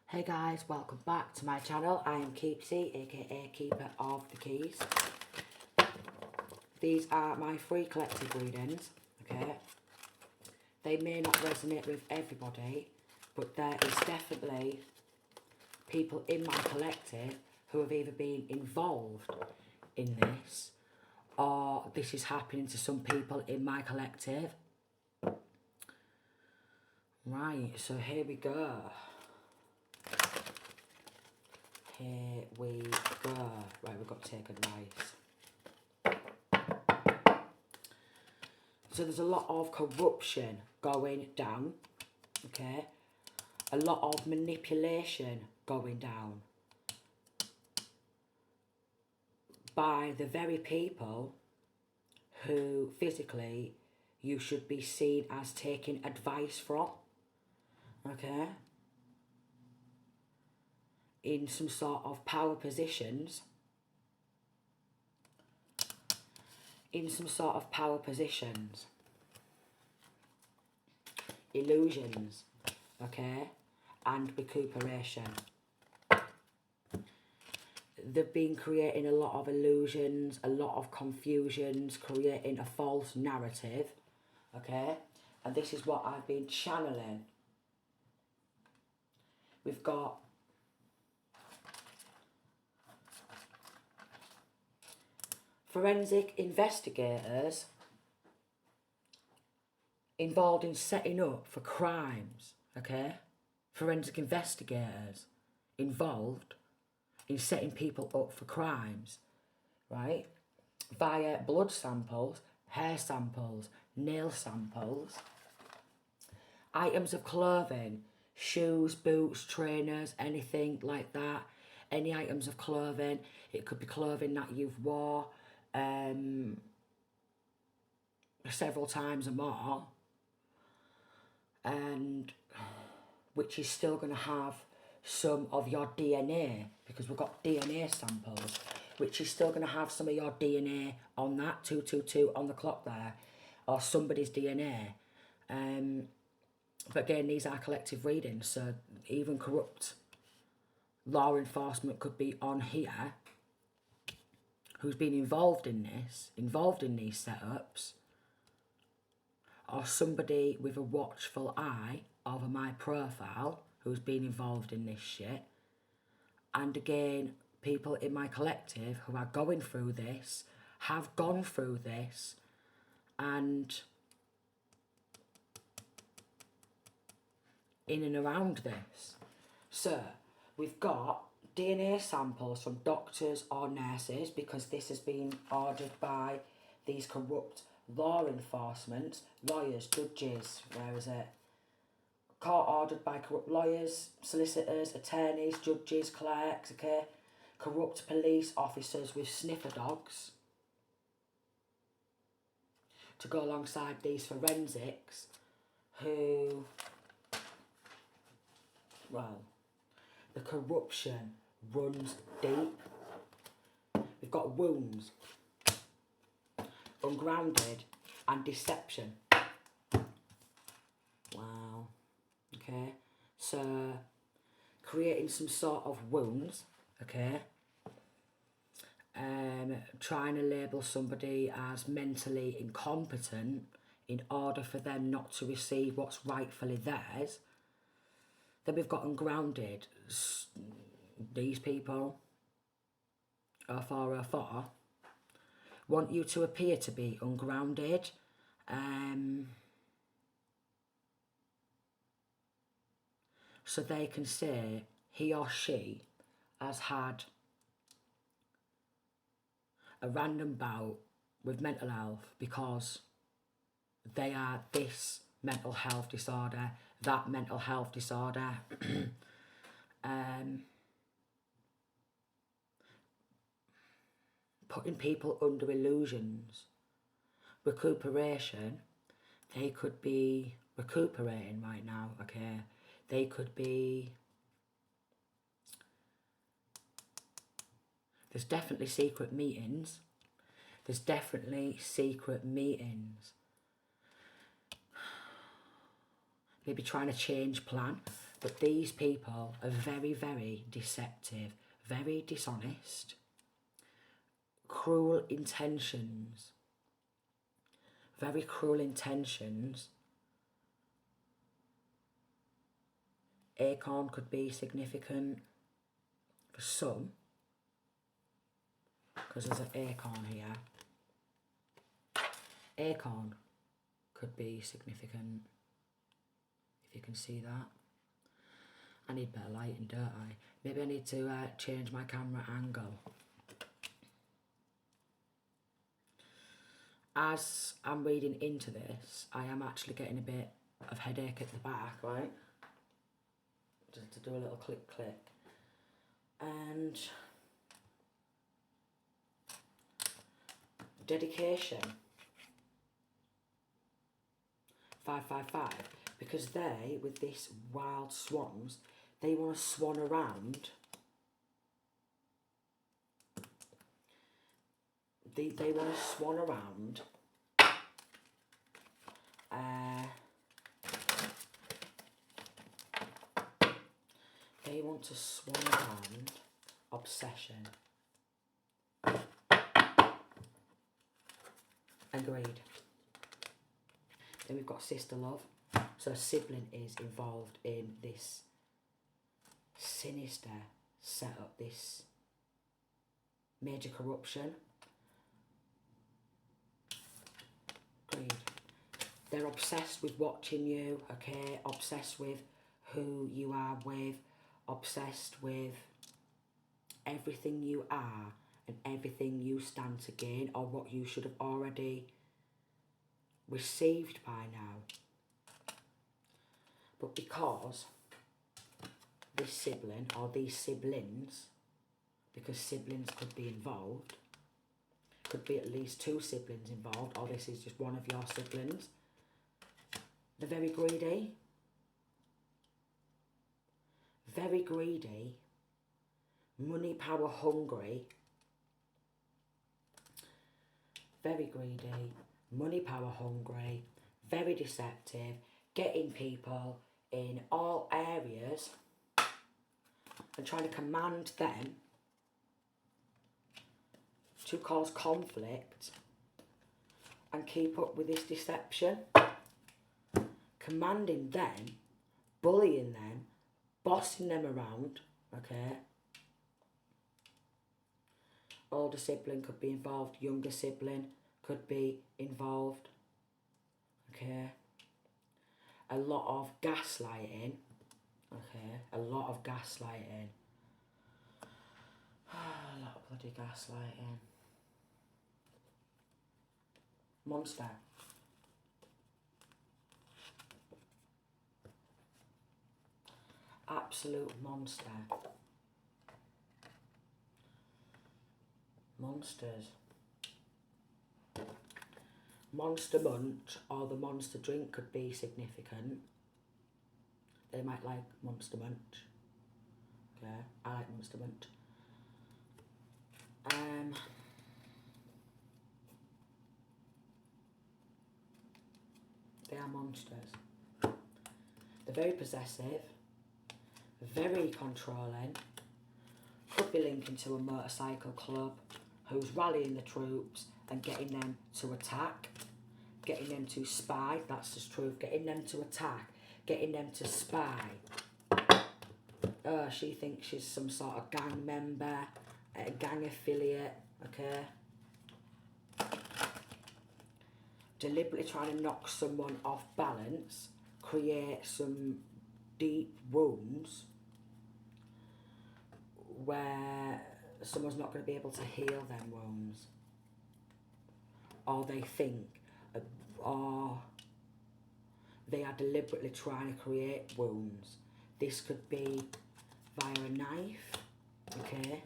Hey guys, welcome back to my channel. I am Keepsy, aka Keeper of the Keys. These are my free collective readings, okay? They may not resonate with everybody, but there is definitely people in my collective who have either been involved in this or this is happening to some people in my collective. Right, so here we go. Here we go. Right, we've got to take advice. So there's a lot of corruption going down, okay? A lot of manipulation going down by the very people who physically you should be seen as taking advice from, okay? In some sort of power positions, illusions, okay, and recuperation. They've been creating a lot of illusions, a lot of confusions, creating a false narrative, okay, and this is what I've been channeling. We've got forensic investigators involved in setting up for crimes, okay? Forensic investigators involved in setting people up for crimes, right? Via blood samples, hair samples, nail samples, items of clothing, shoes, boots, trainers, anything like that. Any items of clothing. It could be clothing that you've wore several times or more, and which is still going to have some of your DNA, because we've got DNA samples, which is still going to have some of your DNA on that 222 on the clock there, or somebody's DNA. But again, these are collective readings, so even corrupt law enforcement could be on here who's been involved in this, involved in these setups, or somebody with a watchful eye over my profile who's been involved in this shit. And again, people in my collective who are going through this, have gone through this, and in and around this. So we've got DNA samples from doctors or nurses, because this has been ordered by these corrupt law enforcement, lawyers, judges, where is it? Court ordered by corrupt lawyers, solicitors, attorneys, judges, clerks, okay? Corrupt police officers with sniffer dogs to go alongside these forensics who, well, the corruption runs deep. We've got wounds, ungrounded, and deception. Wow. Okay. So, creating some sort of wounds, okay? Trying to label somebody as mentally incompetent in order for them not to receive what's rightfully theirs. Then we've got ungrounded. These people, 0404, want you to appear to be ungrounded. So they can say he or she has had a random bout with mental health because they are this mental health disorder, that mental health disorder. Putting people under illusions. Recuperation, they could be recuperating right now, okay? They could be... There's definitely secret meetings. There's definitely secret meetings. Maybe trying to change plan. But these people are very, very deceptive, very dishonest, cruel intentions, very cruel intentions. Acorn could be significant for some, because there's an acorn here. Acorn could be significant, if you can see that. I need better lighting, don't I? Maybe I need to change my camera angle. As I'm reading into this, I am actually getting a bit of headache at the back, right? Just to do a little click. And dedication. 555. Because they, with this wild swans, they want to swan around. They want to swan around. They want to swan around obsession. Agreed. Then we've got sister love. So a sibling is involved in this sinister setup, this major corruption. Agreed. They're obsessed with watching you, okay? Obsessed with who you are with, obsessed with everything you are and everything you stand to gain, or what you should have already received by now. But because this sibling, or these siblings, because siblings could be involved, could be at least 2 siblings involved, or this is just one of your siblings, they're very greedy. Very greedy, money, power, hungry. Very greedy, money, power, hungry, very deceptive, getting people in all areas and trying to command them to cause conflict and keep up with this deception. Commanding them, bullying them, bossing them around, okay? Older sibling could be involved, younger sibling could be involved, okay? A lot of gaslighting, okay? A lot of gaslighting. A lot of bloody gaslighting. Monster. Absolute monster. Monsters. Monster Munch or the Monster drink could be significant. They might like Monster Munch. Okay, I like Monster Munch. They are monsters. They're very possessive, very controlling, could be linking to a motorcycle club who's rallying the troops and getting them to attack, getting them to spy, that's the truth, getting them to attack, getting them to spy. She thinks she's some sort of gang member, a gang affiliate, okay? Deliberately trying to knock someone off balance, create some deep wounds where someone's not going to be able to heal them wounds, or they think, or they are deliberately trying to create wounds. This could be via a knife, okay?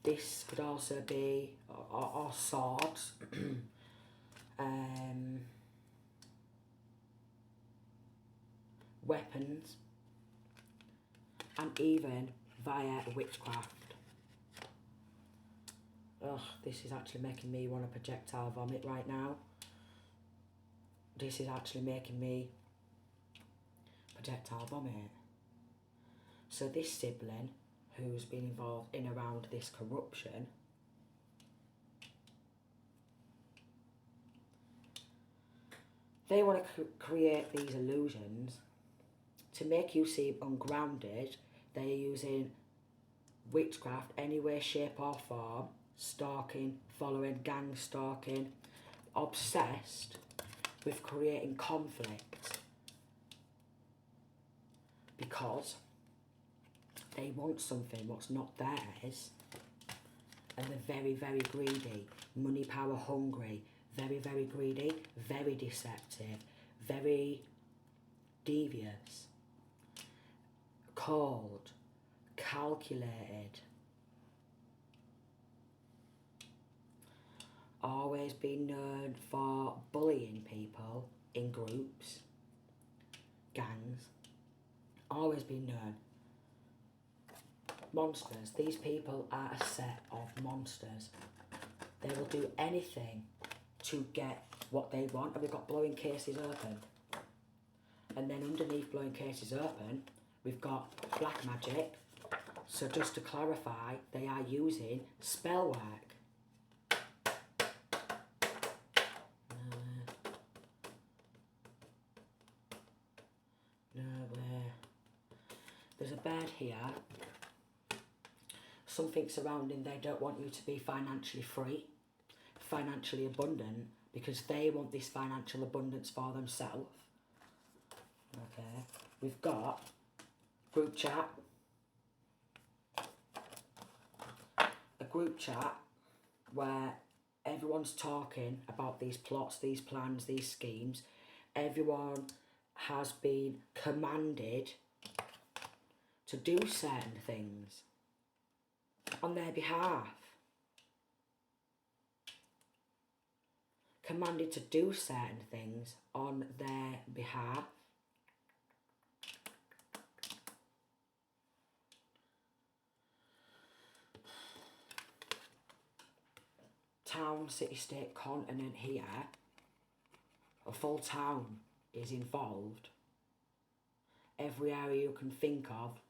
This could also be, or swords, weapons, and even via witchcraft. Ugh, this is actually making me want to projectile vomit right now. This is actually making me projectile vomit. So this sibling who's been involved in around this corruption, they want to create these illusions to make you seem ungrounded. They're using witchcraft, any way, shape or form, stalking, following, gang stalking, obsessed with creating conflict because they want something what's not theirs, and they're very, very greedy, money, power, hungry, very, very greedy, very deceptive, very devious, cold, calculated, always been known for bullying people in groups, gangs, always been known. Monsters. These people are a set of monsters. They will do anything to get what they want. And we've got blowing cases open. And then underneath blowing cases open, we've got black magic. So just to clarify, they are using spell work. Nowhere. There's a bed here. Something surrounding, they don't want you to be financially free, financially abundant, because they want this financial abundance for themselves. Okay, we've got group chat. A group chat where everyone's talking about these plots, these plans, these schemes. Everyone has been commanded to do certain things on their behalf. Commanded to do certain things on their behalf. Town, city, state, continent here. A full town is involved. Every area you can think of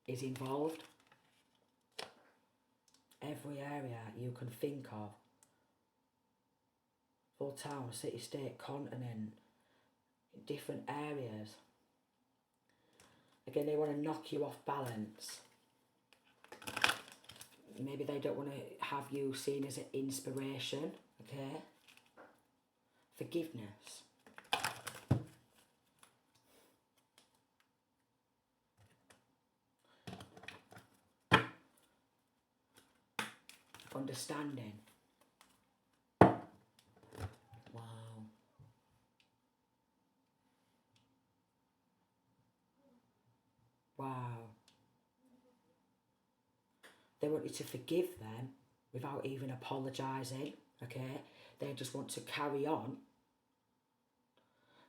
is involved. Every area you can think of. Full town, city, state, continent, different areas. Again, they want to knock you off balance. Maybe they don't want to have you seen as an inspiration, okay? Forgiveness. Understanding. Wow. Wow. They want you to forgive them without even apologising, okay? They just want to carry on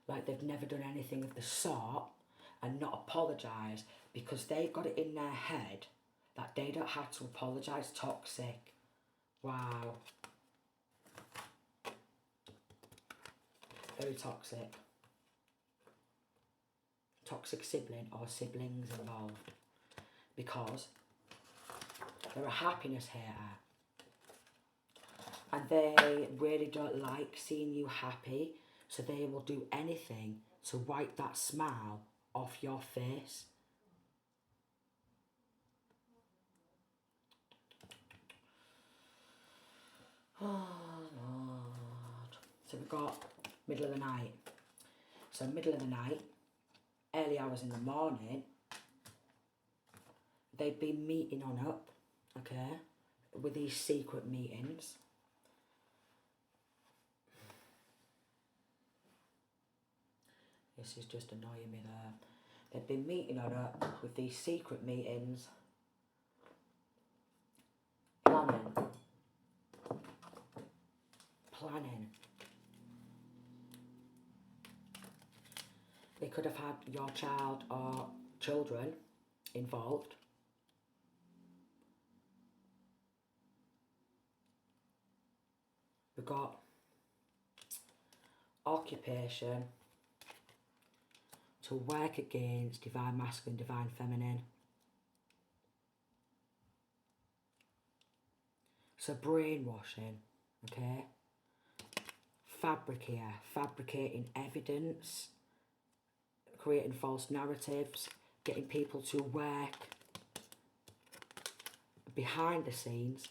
like they've never done anything of the sort and not apologise because they've got it in their head that they don't have to apologise. Toxic. Wow. Very toxic. Toxic sibling or siblings involved. Because they're a happiness hater. And they really don't like seeing you happy. So they will do anything to wipe that smile off your face. Oh, Lord. So we've got middle of the night. So middle of the night, early hours in the morning, they'd be meeting on up, okay, with these secret meetings. This is just annoying me there. They'd be meeting on up with these secret meetings. Planning. They could have had your child or children involved. We've got occupation, to work against divine masculine, divine feminine. So brainwashing, okay? Fabricating evidence, creating false narratives, getting people to work behind the scenes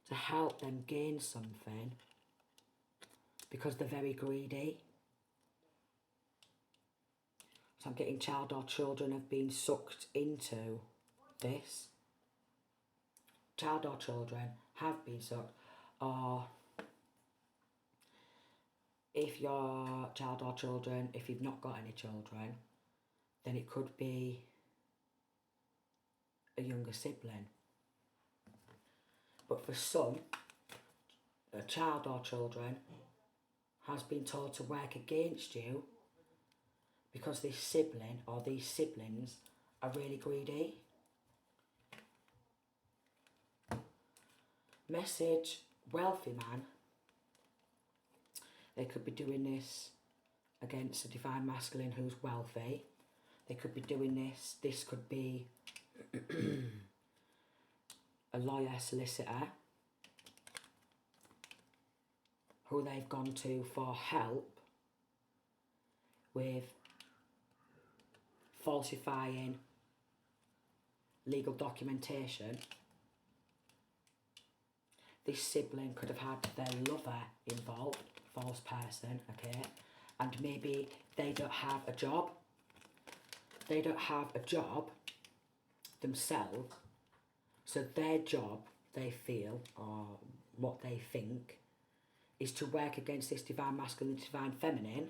to help them gain something because they're very greedy. So I'm getting child or children have been sucked into this. Child or children have been sucked, or if you're child or children, if you've not got any children, then it could be a younger sibling. But for some, a child or children has been told to work against you because this sibling or these siblings are really greedy. Message, wealthy man. They could be doing this against a divine masculine who's wealthy. They could be doing this. This could be a lawyer, solicitor, who they've gone to for help with falsifying legal documentation. This sibling could have had their lover involved, false person, okay, and maybe they don't have a job. They don't have a job themselves, so their job, they feel, or what they think, is to work against this divine masculine, divine feminine.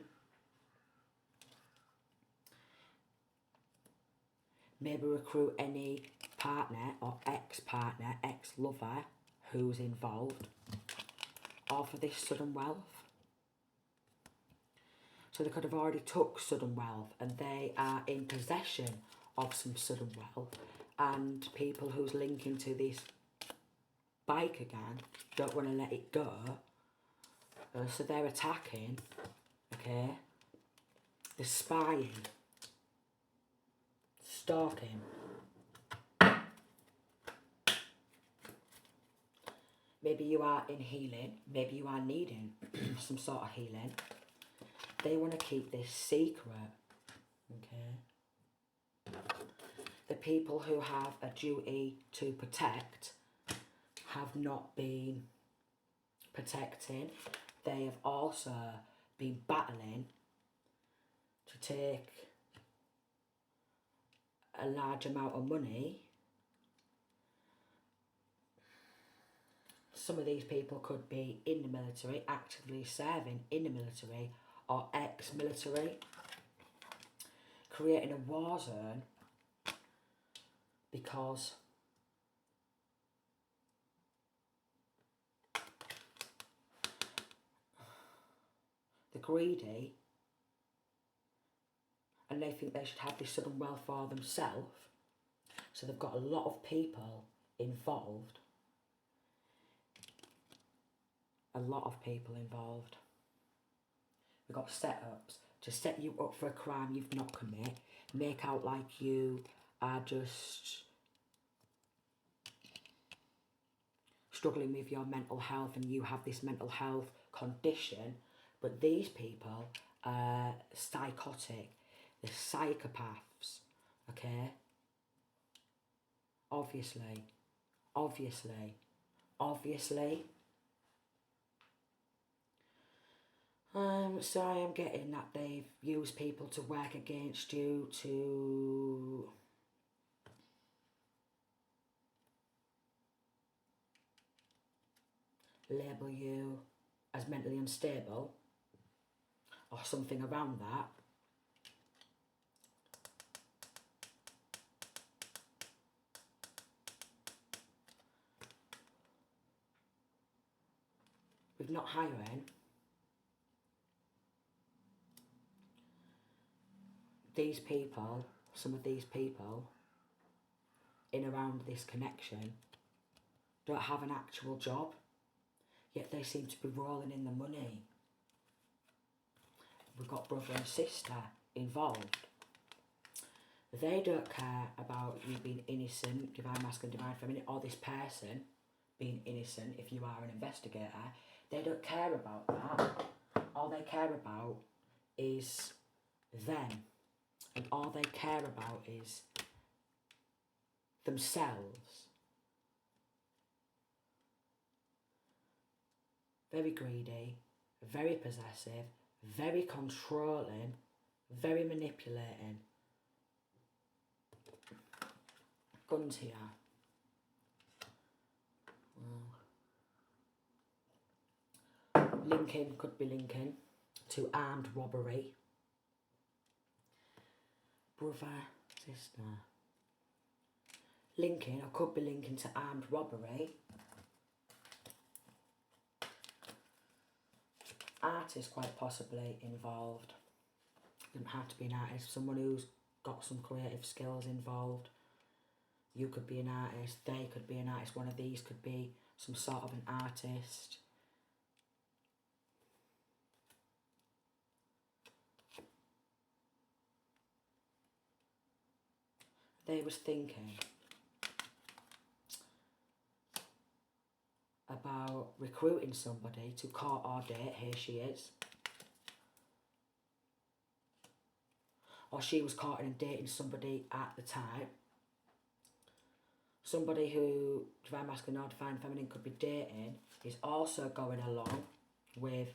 Maybe recruit any partner or ex-partner, ex-lover who's involved, all for this sudden wealth. So they could have already took sudden wealth and they are in possession of some sudden wealth, and people who's linking to this bike again don't want to let it go, so they're attacking, okay, they're spying, stalking. Maybe you are in healing, maybe you are needing some sort of healing. They want to keep this secret, okay? The people who have a duty to protect have not been protecting. They have also been battling to take a large amount of money. Some of these people could be in the military, actively serving in the military, or ex-military, creating a war zone because they're greedy and they think they should have this sudden wealth for themselves. So they've got a lot of people involved. A lot of people involved. We've got setups to set you up for a crime you've not committed, make out like you are just struggling with your mental health and you have this mental health condition, but these people are psychotic, they're psychopaths, okay? Obviously. So I am getting that they've used people to work against you, to label you as mentally unstable or something around that. With not hiring, these people, some of these people in around this connection don't have an actual job, yet they seem to be rolling in the money. We've got brother and sister involved. They don't care about you being innocent, divine masculine, divine feminine, or this person being innocent if you are an investigator. They don't care about that. All they care about is them. And all they care about is themselves. Very greedy, very possessive, very controlling, very manipulating. Guns here. Linking, could be linking to armed robbery. Brother, sister. Linking, or could be linking to armed robbery. Artist quite possibly involved. Doesn't have to be an artist. Someone who's got some creative skills involved. You could be an artist. They could be an artist. One of these could be some sort of an artist. They was thinking about recruiting somebody to court or date. Here she is. Or she was courting and dating somebody at the time. Somebody who divine masculine or divine feminine could be dating is also going along with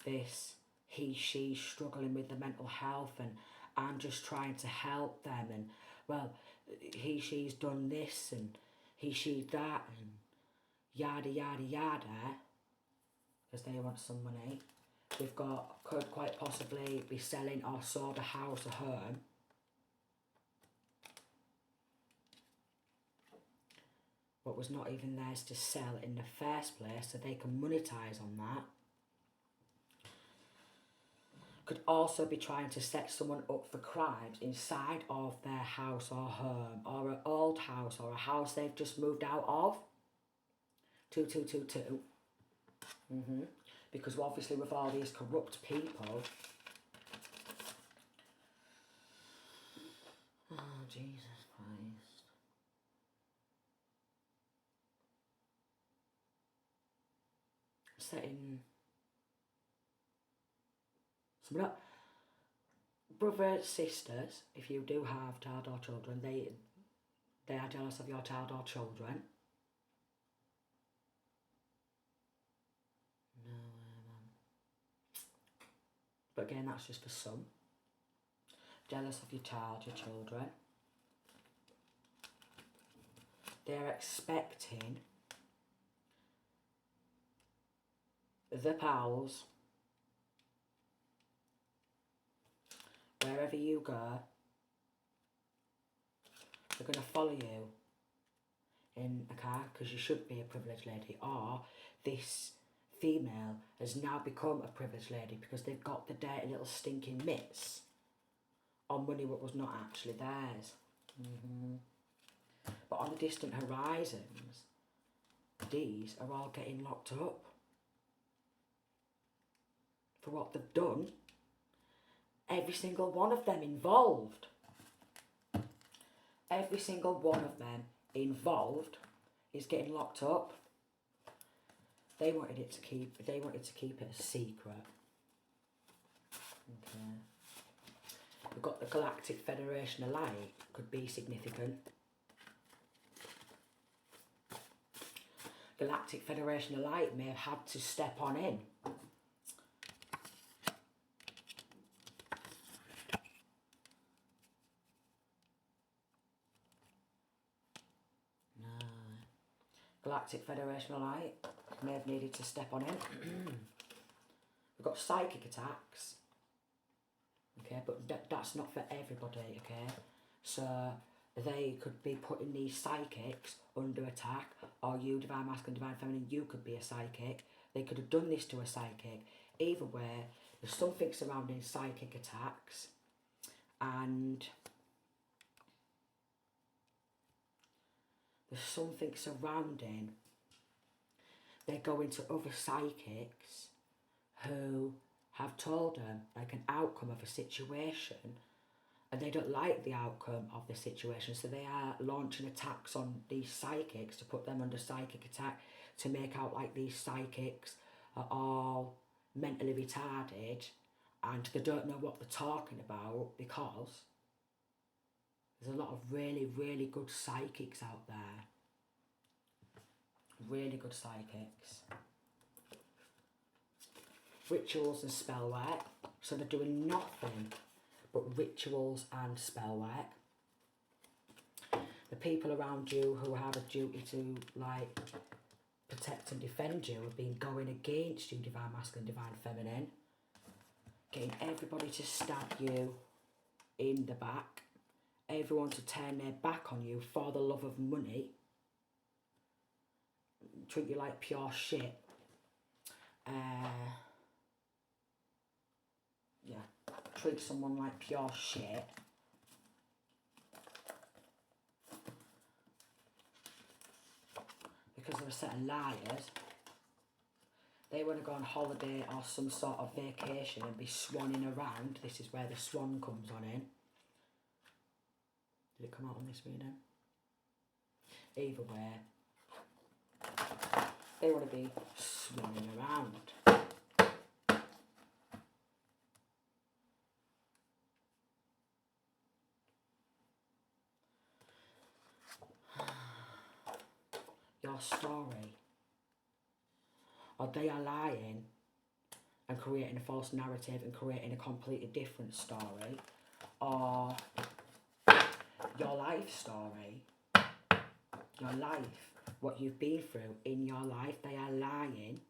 this he-she struggling with the mental health, and I'm just trying to help them, and well, he-she's done this and he-she that and yada yada yada, because they want some money. We've got, could quite possibly be selling or sold a house, a home. What was not even theirs to sell in the first place, so they can monetize on that. Could also be trying to set someone up for crimes inside of their house or home, or an old house, or a house they've just moved out of. 2222. Because obviously with all these corrupt people. Oh, Jesus Christ. Setting some up. Brothers, sisters, if you do have child or children, they are jealous of your child or children. No, but again, that's just for some. Jealous of your child, your children. They're expecting the pals, wherever you go, they're going to follow you in a car because you should be a privileged lady, or this female has now become a privileged lady because they've got the dirty little stinking mitts on money what was not actually theirs. But on the distant horizons, these are all getting locked up for what they've done. Every single one of them involved. Every single one of them involved is getting locked up. They wanted to keep it a secret. Okay. We've got the Galactic Federation of Light, could be significant. Galactic Federation of Light may have had to step on in. No. Galactic Federation of Light may have needed to step on in. We've got psychic attacks. Okay, but that's not for everybody, okay? So they could be putting these psychics under attack, or you, divine masculine, divine feminine, you could be a psychic. They could have done this to a psychic. Either way, there's something surrounding psychic attacks, and there's something surrounding, they're going to other psychics who have told them like an outcome of a situation, and they don't like the outcome of the situation, so they are launching attacks on these psychics to put them under psychic attack, to make out like these psychics are all mentally retarded and they don't know what they're talking about, because there's a lot of really, really good psychics out there. Really good psychics. Rituals and spell work. So they're doing nothing but rituals and spell work. The people around you who have a duty to like protect and defend you have been going against you, divine masculine, divine feminine. Getting everybody to stab you in the back. Everyone to turn their back on you for the love of money. Treat you like pure shit. Yeah, treat someone like pure shit. Because they're a set of liars. They want to go on holiday or some sort of vacation and be swanning around. This is where the swan comes on in. Did it come out on this reading? Either way, they want to be swanning around. Your story, or they are lying and creating a false narrative and creating a completely different story, or your life story, your life, what you've been through in your life, they are lying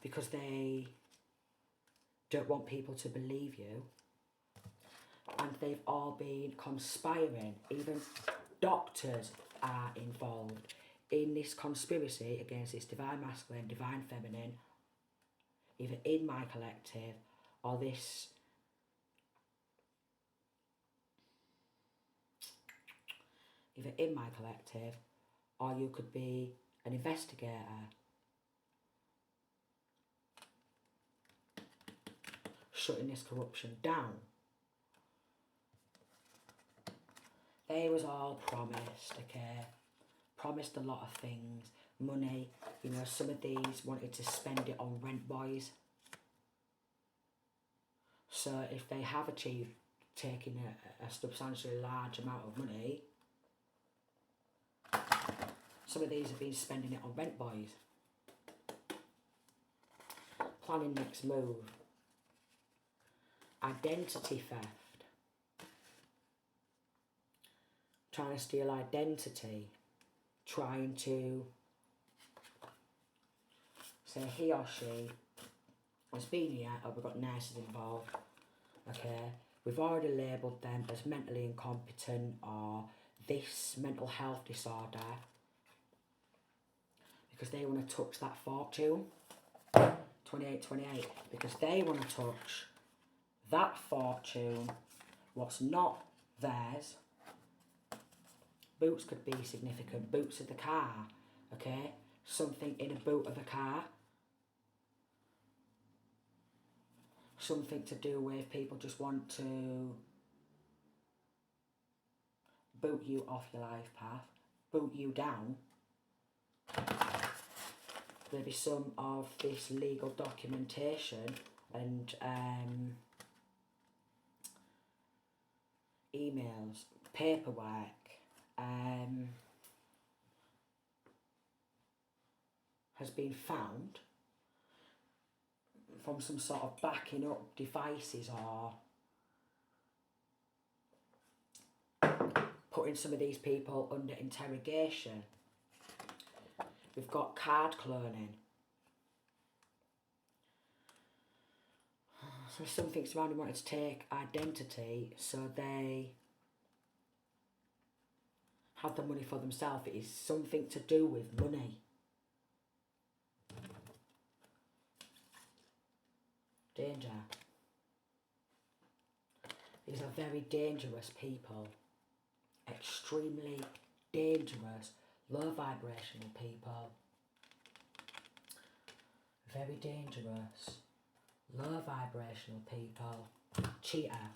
because they don't want people to believe you. And they've all been conspiring. Even doctors are involved in this conspiracy against this divine masculine, divine feminine, either in my collective or this either in my collective, or you could be an investigator shutting this corruption down. They was all promised, okay? Promised a lot of things. Money, you know, some of these wanted to spend it on rent boys. So if they have achieved taking a substantially large amount of money, some of these have been spending it on rent boys. Planning next move. Identity theft. Trying to steal identity, trying to say he or she has been here, or we've got nurses involved, okay, we've already labelled them as mentally incompetent or this mental health disorder, because they want to touch that fortune, 2828, because they want to touch that fortune, what's not theirs. Boots could be significant. Boots of the car, okay? Something in a boot of a car. Something to do with people just want to boot you off your life path, boot you down. There'll be some of this legal documentation and emails, paperwork, has been found from some sort of backing up devices or putting some of these people under interrogation. We've got card cloning. So something surrounding wanted to take identity, so they have the money for themselves. It is something to do with money. Danger. These are very dangerous people. Extremely dangerous, low vibrational people. Very dangerous, low vibrational people. Cheater.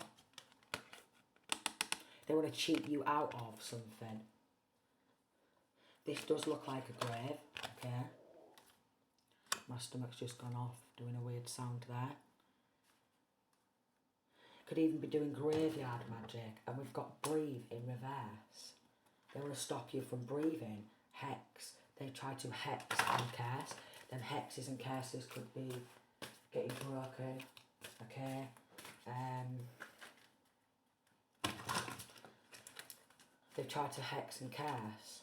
They want to cheat you out of something. This does look like a grave, okay? My stomach's just gone off, doing a weird sound there. Could even be doing graveyard magic, and we've got breathe in reverse. They want to stop you from breathing. Hex. They try to hex and curse. Then hexes and curses could be getting broken, okay? They've tried to hex and curse.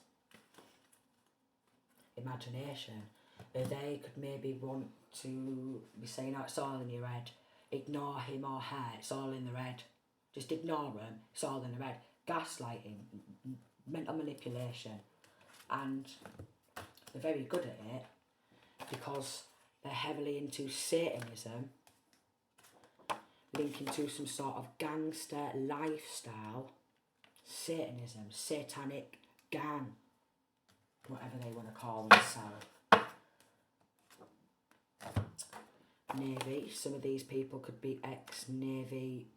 Imagination. They could maybe want to be saying, oh, it's all in your head. Ignore him or her, it's all in their head. Just ignore them, it's all in their head. Gaslighting, mental manipulation. And they're very good at it because they're heavily into Satanism, linking to some sort of gangster lifestyle. Satanism, satanic gang, whatever they want to call themselves. Navy, some of these people could be ex-Navy,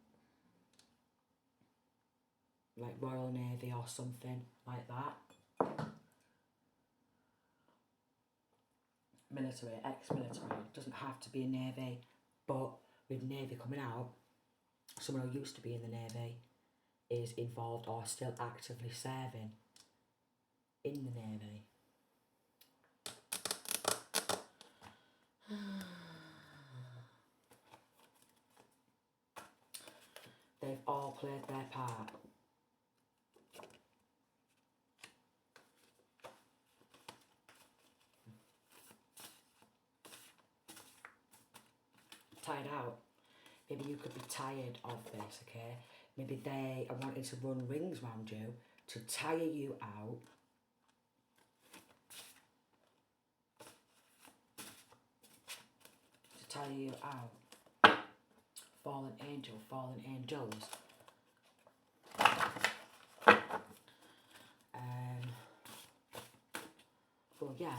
like Royal Navy or something like that. Military, ex-military, doesn't have to be a Navy, but with Navy coming out, someone who used to be in the Navy is involved or still actively serving in the Navy. They've all played their part. Tired out. Maybe you could be tired of this, okay? Maybe they are wanting to run rings around you to tire you out. To tire you out. Fallen angel, fallen angels. Well, yeah,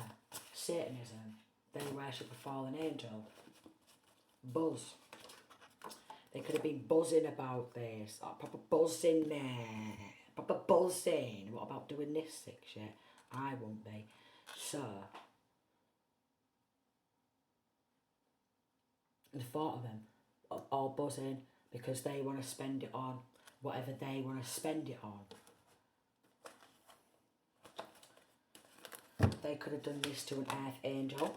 Satanism. They worship a fallen angel. Buzz. They could have been buzzing about this. Oh, proper buzzing there. Proper buzzing. What about doing this sick shit? I won't be. So, the thought of them all buzzing because they want to spend it on whatever they want to spend it on. They could have done this to an earth angel.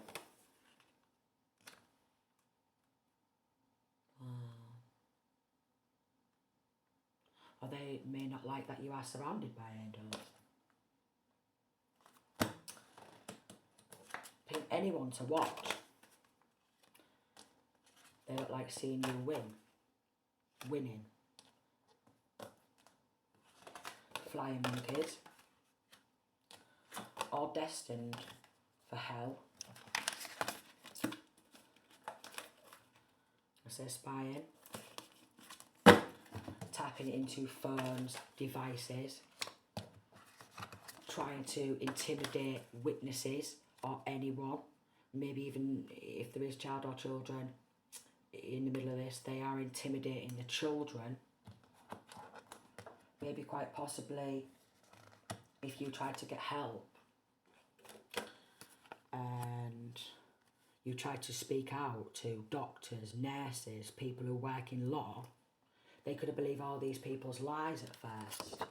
Or they may not like that you are surrounded by angels. Pick anyone to watch. They don't like seeing you win. Winning. Flying monkeys. All destined for hell. I say spying. Tapping into phones, devices. Trying to intimidate witnesses or anyone. Maybe even if there is child or children in the middle of this, they are intimidating the children. Maybe quite possibly if you try to get help and you try to speak out to doctors, nurses, people who work in law, they could have believed all these people's lies at first.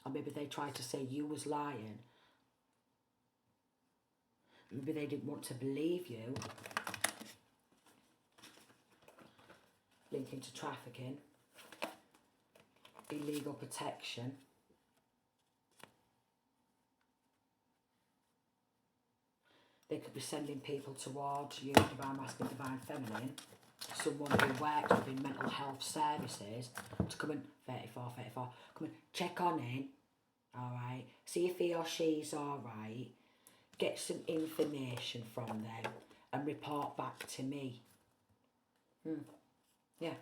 Or maybe they tried to say you was lying. Maybe they didn't want to believe you. Linking to trafficking. Illegal protection. They could be sending people towards you, divine masculine, divine feminine. Someone who works within mental health services to come and, 34, come and check on in, alright, see if he or she's alright, get some information from them and report back to me. Yeah.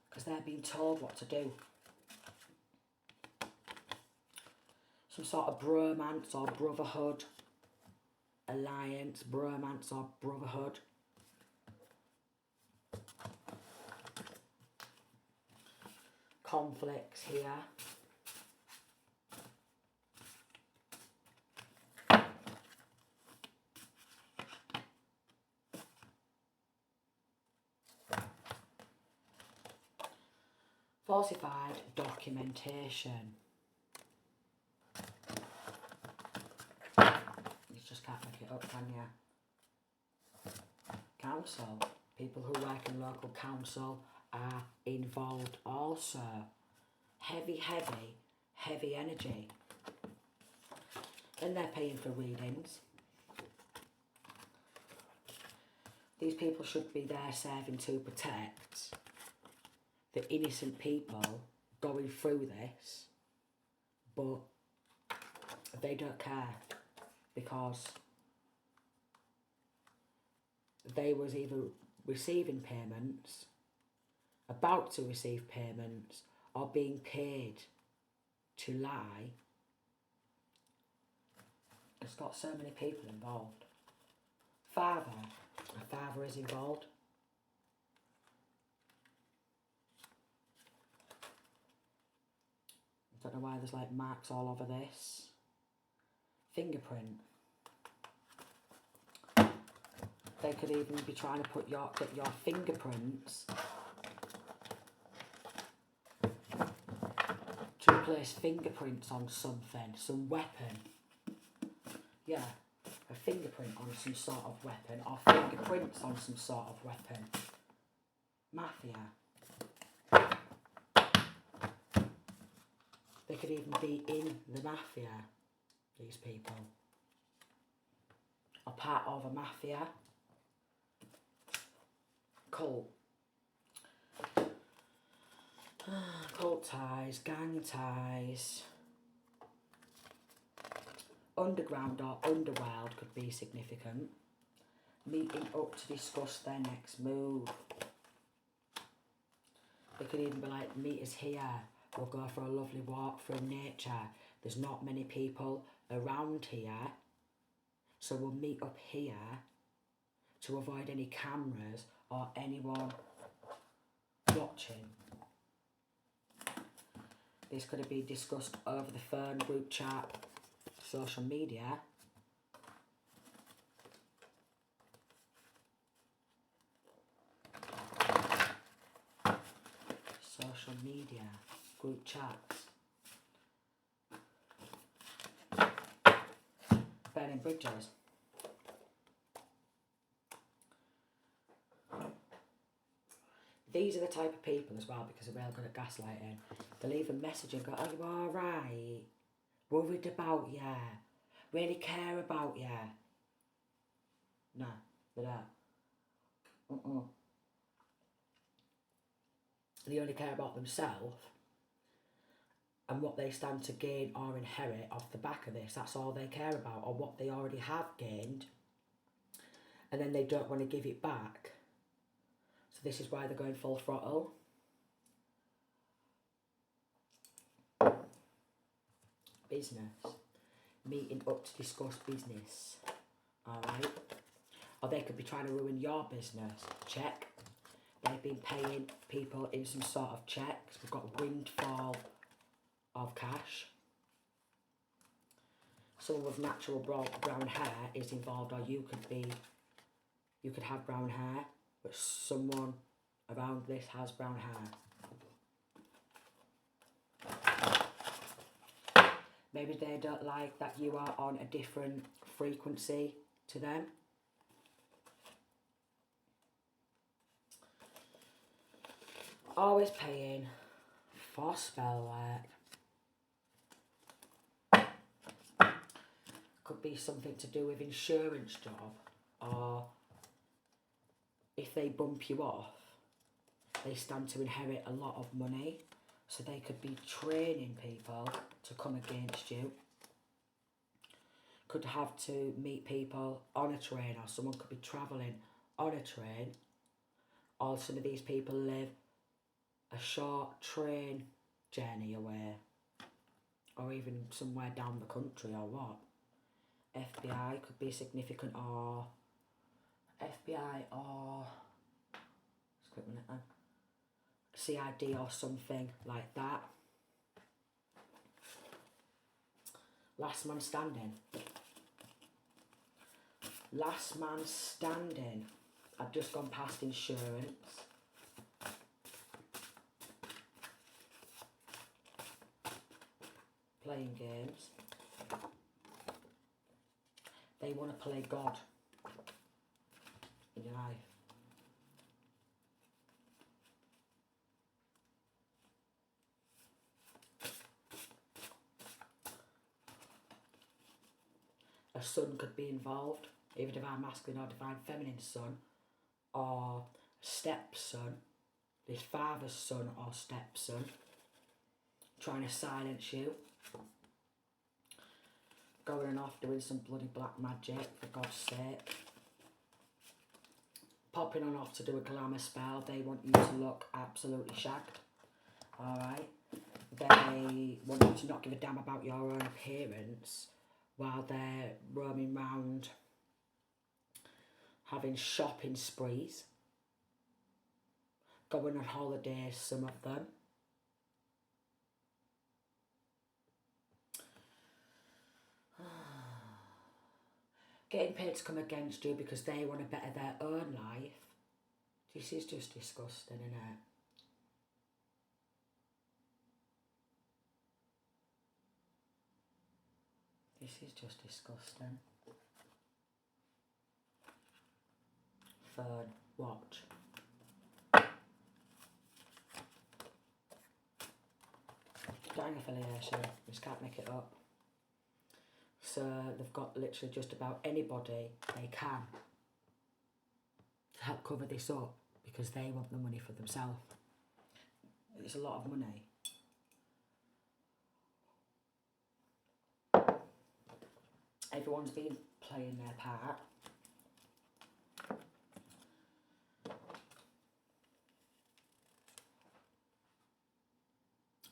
Because they're being told what to do. Some sort of bromance or brotherhood. alliance, bromance or brotherhood. Conflicts here. Falsified documentation. You just can't make it up, can you? Council. People who work in local council are involved also. Heavy energy. And they're paying for readings. These people should be there serving to protect the innocent people going through this, but they don't care because they was either receiving payments, about to receive payments, or being paid to lie. It's got so many people involved. A father is involved. I don't know why there's like marks all over this. Fingerprint. They could even be trying to get your fingerprints to replace fingerprints on something, some weapon. Yeah, a fingerprint on some sort of weapon, or fingerprints on some sort of weapon. Mafia. They could even be in the mafia, these people. Or part of a mafia. Cult. Cult ties, gang ties. Underground or underworld could be significant. Meeting up to discuss their next move. They could even be like, meet us here. We'll go for a lovely walk through nature. There's not many people around here. So we'll meet up here to avoid any cameras or anyone watching. This could have been discussed over the phone, group chat, social media. Social media, group chats. Burning bridges. These are the type of people as well, because they're real good at gaslighting. They'll leave a message and go, are you alright? Worried about you. Really care about you. No, they don't. They only care about themselves and what they stand to gain or inherit off the back of this. That's all they care about, or what they already have gained. And then they don't want to give it back. So this is why they're going full throttle. Business. Meeting up to discuss business. Alright. Or they could be trying to ruin your business. Check. They've been paying people in some sort of checks. We've got a windfall of cash. Someone with natural brown hair is involved, or you could have brown hair, but someone around this has brown hair. Maybe they don't like that you are on a different frequency to them. Always paying for spell work. Could be something to do with insurance job, or if they bump you off, they stand to inherit a lot of money, so they could be training people to come against you. Could have to meet people on a train, or someone could be travelling on a train, or some of these people live a short train journey away, or even somewhere down the country or what. FBI could be significant, or FBI or, just a quick minute then, CID or something like that. Last man standing. Last man standing. I've just gone past insurance. Playing games. They want to play God in your life. A son could be involved, either divine masculine or divine feminine son, or stepson, his father's son or stepson, trying to silence you. Going off doing some bloody black magic, for God's sake. Popping on off to do a glamour spell. They want you to look absolutely shagged. Alright? They want you to not give a damn about your own appearance while they're roaming round having shopping sprees. Going on holidays, some of them. Getting paid to come against you because they want to better their own life. This is just disgusting, isn't it? This is just disgusting. Third, watch. Gang affiliation, just can't make it up. So they've got literally just about anybody they can to help cover this up because they want the money for themselves. It's a lot of money. Everyone's been playing their part.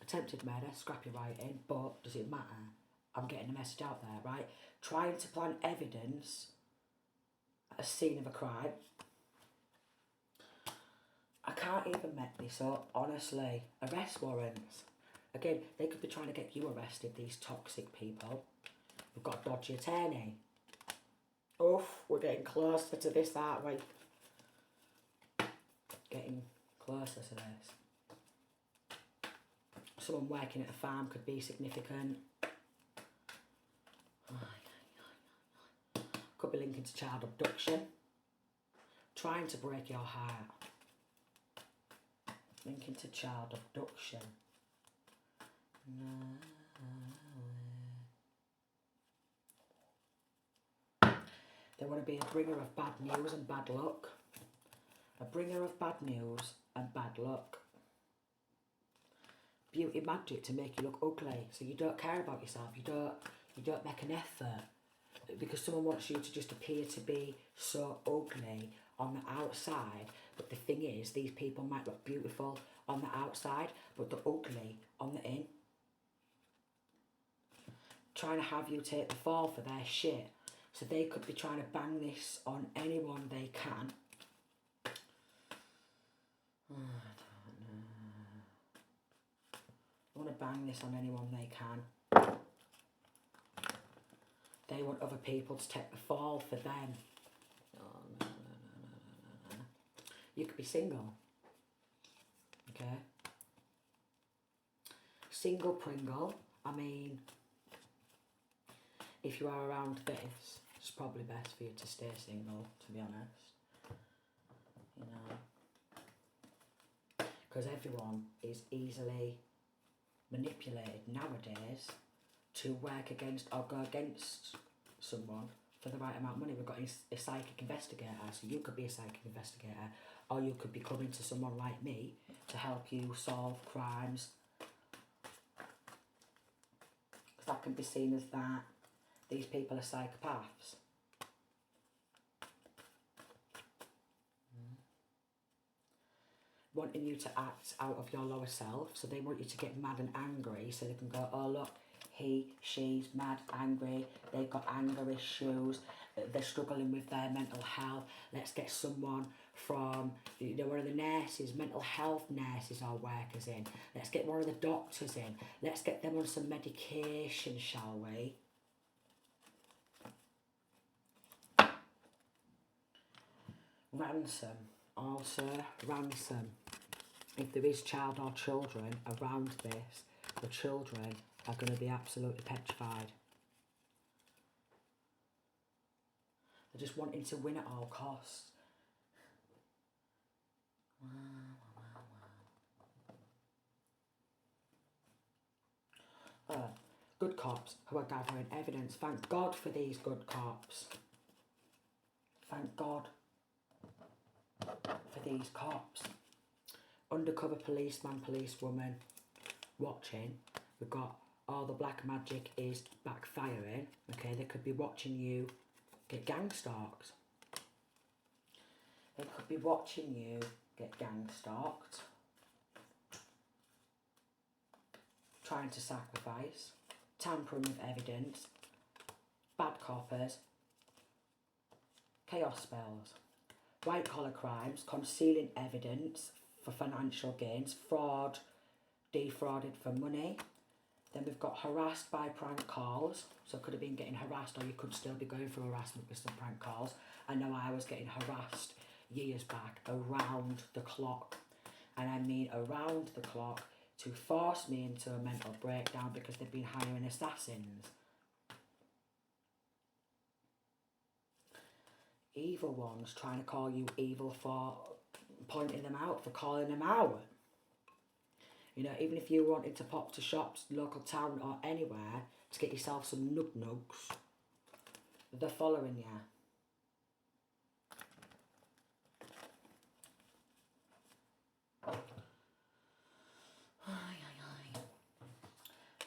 Attempted murder, scrappy writing, but does it matter? I'm getting the message out there, right? Trying to plant evidence at a scene of a crime. I can't even make this up, honestly. Arrest warrants. Again, they could be trying to get you arrested, these toxic people. We've got a dodgy attorney. Oof, we're getting closer to this, aren't we? Getting closer to this. Someone working at a farm could be significant. Could be linking to child abduction. Trying to break your heart. Linking to child abduction. They want to be a bringer of bad news and bad luck. A bringer of bad news and bad luck. Beauty magic to make you look ugly, so you don't care about yourself. You don't make an effort because someone wants you to just appear to be so ugly on the outside. But the thing is, these people might look beautiful on the outside, but they're ugly on the in. Trying to have you take the fall for their shit. So they could be trying to bang this on anyone they can. I want to bang this on anyone they can. They want other people to take the fall for them. Oh, no. You could be single. Okay? Single Pringle. I mean, if you are around this, it's probably best for you to stay single, to be honest. You know? Because everyone is easily manipulated nowadays to work against or go against someone for the right amount of money. We've got a psychic investigator, so you could be a psychic investigator, or you could be coming to someone like me to help you solve crimes. Because that can be seen as that these people are psychopaths. Wanting you to act out of your lower self, so they want you to get mad and angry so they can go, oh look, she's mad, angry, they've got anger issues, they're struggling with their mental health. Let's get someone from, you know, one of the nurses, mental health nurses or workers in. Let's get one of the doctors in. Let's get them on some medication, shall we? Ransom, also ransom. If there is child or children around this, the children are going to be absolutely petrified. They're just wanting to win at all costs. Good cops who are gathering evidence. Thank God for these good cops. Thank God for these cops. Undercover policeman, policewoman watching. We've got all the black magic is backfiring. Okay, they could be watching you get gang stalked. They could be watching you get gang stalked. Trying to sacrifice. Tampering with evidence. Bad coppers. Chaos spells. White collar crimes. Concealing evidence for financial gains. Fraud. Defrauded for money. Then we've got harassed by prank calls. So could have been getting harassed, or you could still be going through harassment with some prank calls. I know I was getting harassed years back around the clock. And I mean around the clock to force me into a mental breakdown because they've been hiring assassins. Evil ones trying to call you evil for pointing them out, for calling them out. You know, even if you wanted to pop to shops, local town or anywhere to get yourself some nugs, they're following you.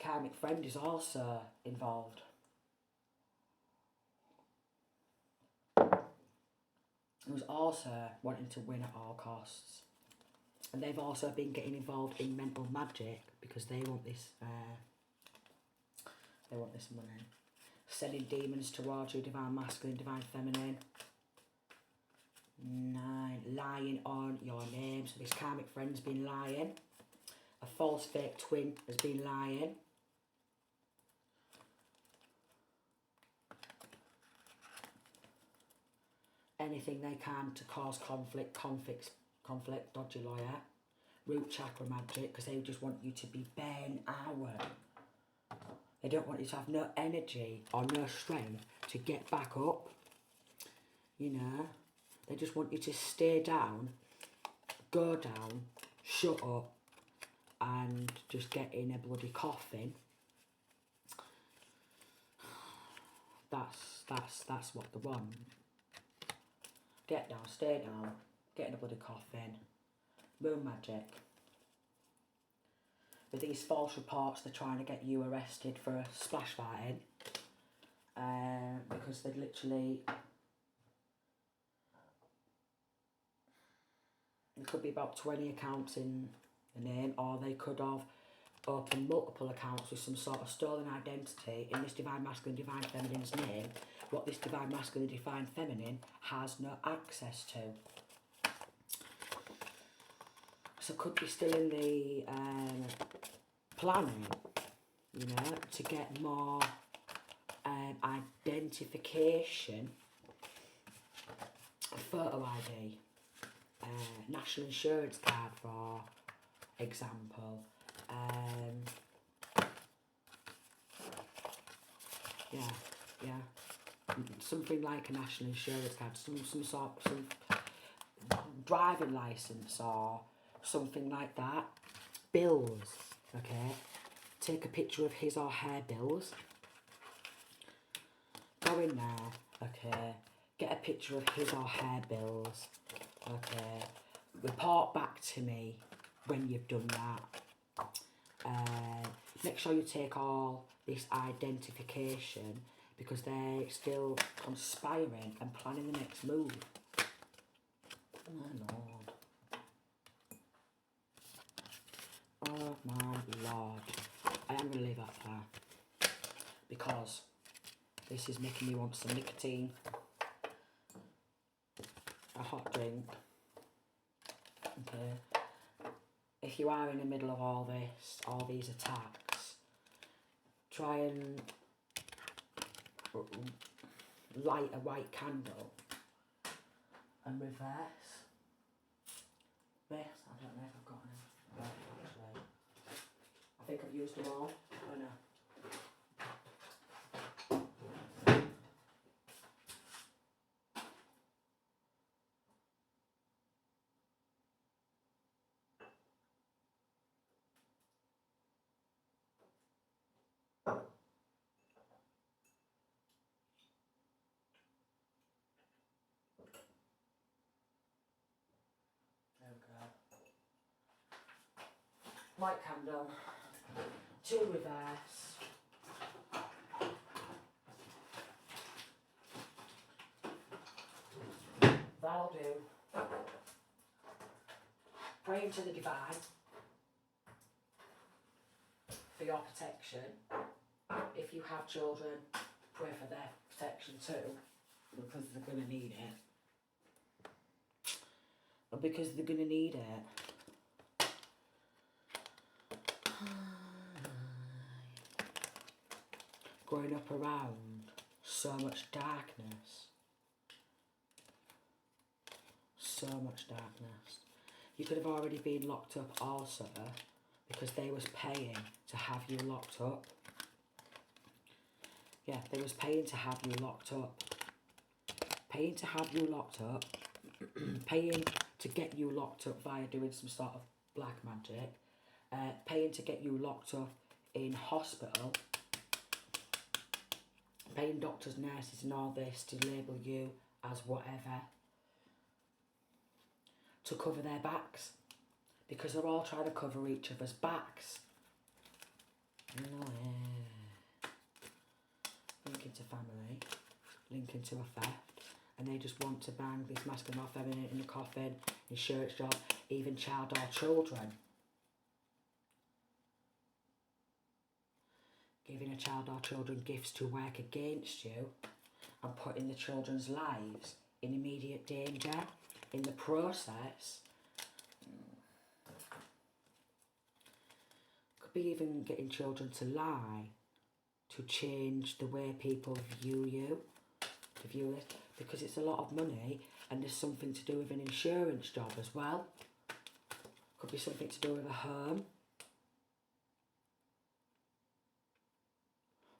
Karmic friend is also involved. Who's also wanting to win at all costs. And they've also been getting involved in mental magic because they want this money. Sending demons towards you, divine masculine, divine feminine. 9, lying on your name. So this karmic friend's been lying. A false fake twin has been lying. Anything they can to cause conflict, dodgy lawyer, root chakra magic, because they just want you to be burnt out. They don't want you to have no energy or no strength to get back up. You know, they just want you to stay down, go down, shut up, and just get in a bloody coffin. That's what they want. Get down, stay down, get in a bloody coffin. Moon magic. With these false reports, they're trying to get you arrested for splash fighting. Because they'd literally... There could be about 20 accounts in the name, or they could have opened multiple accounts with some sort of stolen identity in this divine masculine, divine feminine's name, what this divine masculine, divine feminine has no access to. So could be still in the planning, you know, to get more identification, photo ID, national insurance card for example, something like a national insurance card, some driving licence or something like that. Bills, okay, take a picture of his or her bills, go in there, okay, get a picture of his or her bills, okay, report back to me when you've done that. Make sure you take all this identification because they're still conspiring and planning the next move. Oh my lord. Oh my lord. I am going to leave that there. because this is making me want some nicotine, a hot drink. Okay. If you are in the middle of all these attacks, try and light a white candle and reverse this. I don't know if I've got any. Actually, I think I've used them all. Oh no. White candle, 2 reverse, that'll do. Pray to the divine for your protection. If you have children, pray for their protection too, because they're going to need it. And because they're going to need it. Growing up around so much darkness. So much darkness. You could have already been locked up also because they was paying to have you locked up. Yeah, they was paying to have you locked up. Paying to have you locked up. Paying to get you locked up via doing some sort of black magic. Paying to get you locked up in hospital. Paying doctors, nurses and all this to label you as whatever. To cover their backs. Because they're all trying to cover each other's backs. No, link into family. Link into a theft. And they just want to bang this masculine or feminine in a coffin, in church job, even child or children. Giving a child or children gifts to work against you and putting the children's lives in immediate danger in the process. Could be even getting children to lie to change the way people view you, to view it, because it's a lot of money and there's something to do with an insurance job as well. Could be something to do with a home.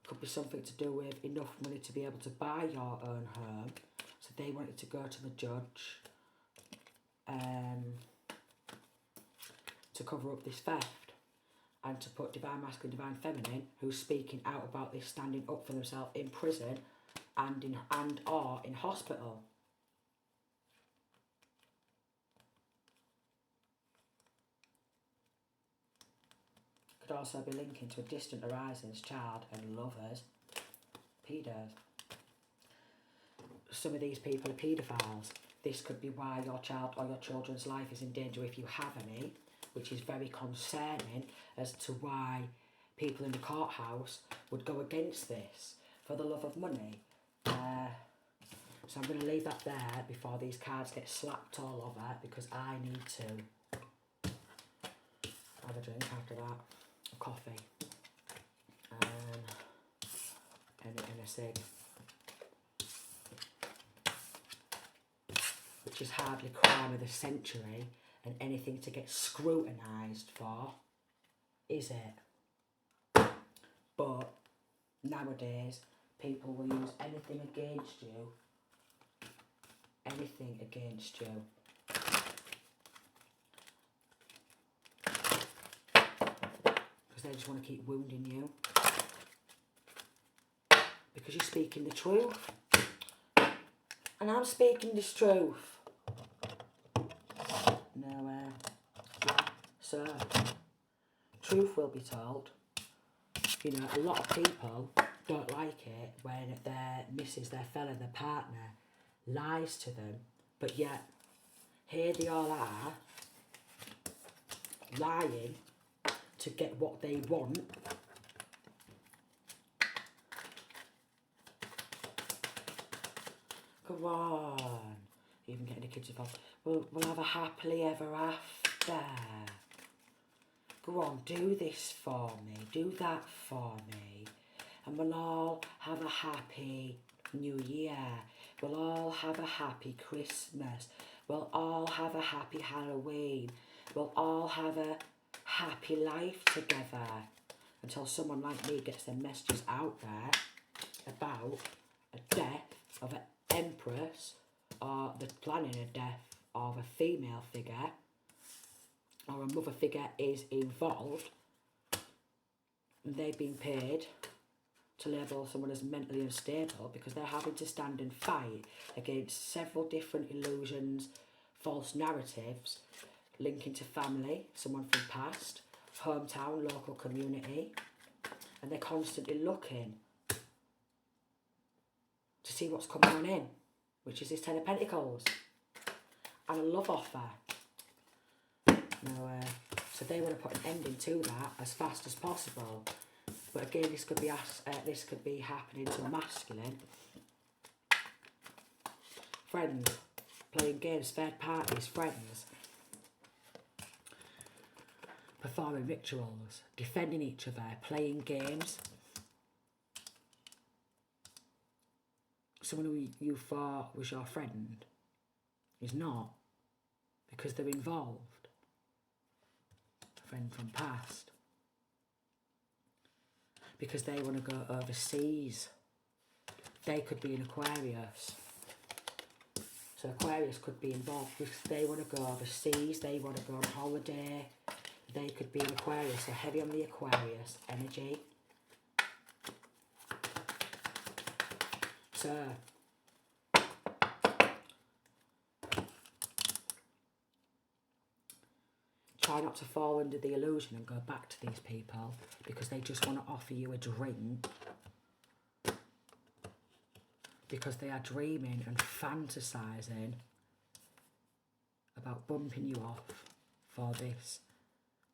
Could be something to do with enough money to be able to buy your own home. So they wanted to go to the judge to cover up this theft and to put divine masculine, divine feminine, who's speaking out about this, standing up for themselves in prison and or in hospital. Could also be linking to a distant horizons, child and lovers, pedos. Some of these people are paedophiles. This could be why your child or your children's life is in danger if you have any, which is very concerning as to why people in the courthouse would go against this for the love of money. So I'm going to leave that there before these cards get slapped all over, because I need to have a drink after that. Coffee and a cig, which is hardly crime of the century and anything to get scrutinised for, is it? But nowadays people will use anything against you, they just want to keep wounding you because you're speaking the truth, and I'm speaking this truth. So truth will be told. You know, a lot of people don't like it when their missus, their fella, their partner lies to them, but yet here they all are lying to get what they want, Come on. Even getting the kids involved. We'll have a happily ever after. Go on, do this for me. Do that for me. And we'll all have a happy New Year. We'll all have a happy Christmas. We'll all have a happy Halloween. We'll all have a happy life together. Until someone like me gets their messages out there about a death of an empress, or the planning a death of a female figure, or a mother figure is involved, and they've been paid to label someone as mentally unstable because they're having to stand and fight against several different illusions, false narratives linking to family, someone from past, hometown, local community, and they're constantly looking to see what's coming on in, which is this Ten of Pentacles and a love offer. Now, so they want to put an ending to that as fast as possible. But again, this could be happening to a masculine. Friends, playing games, third parties, friends, performing rituals, defending each other, playing games. Someone who you thought was your friend is not, because they're involved. A friend from past. Because they want to go overseas. They could be an Aquarius. So Aquarius could be involved because they want to go overseas, they want to go on holiday. They could be an Aquarius, so heavy on the Aquarius energy. So, try not to fall under the illusion and go back to these people because they just want to offer you a drink. Because they are dreaming and fantasising about bumping you off for this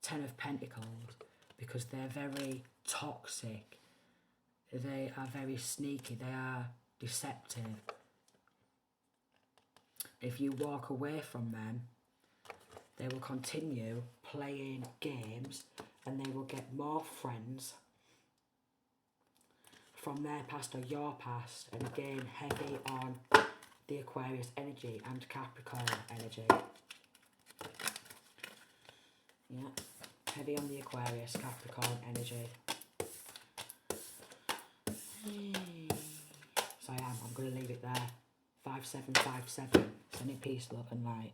Ten of Pentacles, because they're very toxic, they are very sneaky, they are deceptive. If you walk away from them, they will continue playing games and they will get more friends from their past or your past, and again heavy on the Aquarius energy and Capricorn energy. Yeah, heavy on the Aquarius, Capricorn energy. So I'm going to leave it there. 5757. Sending peace, love and light.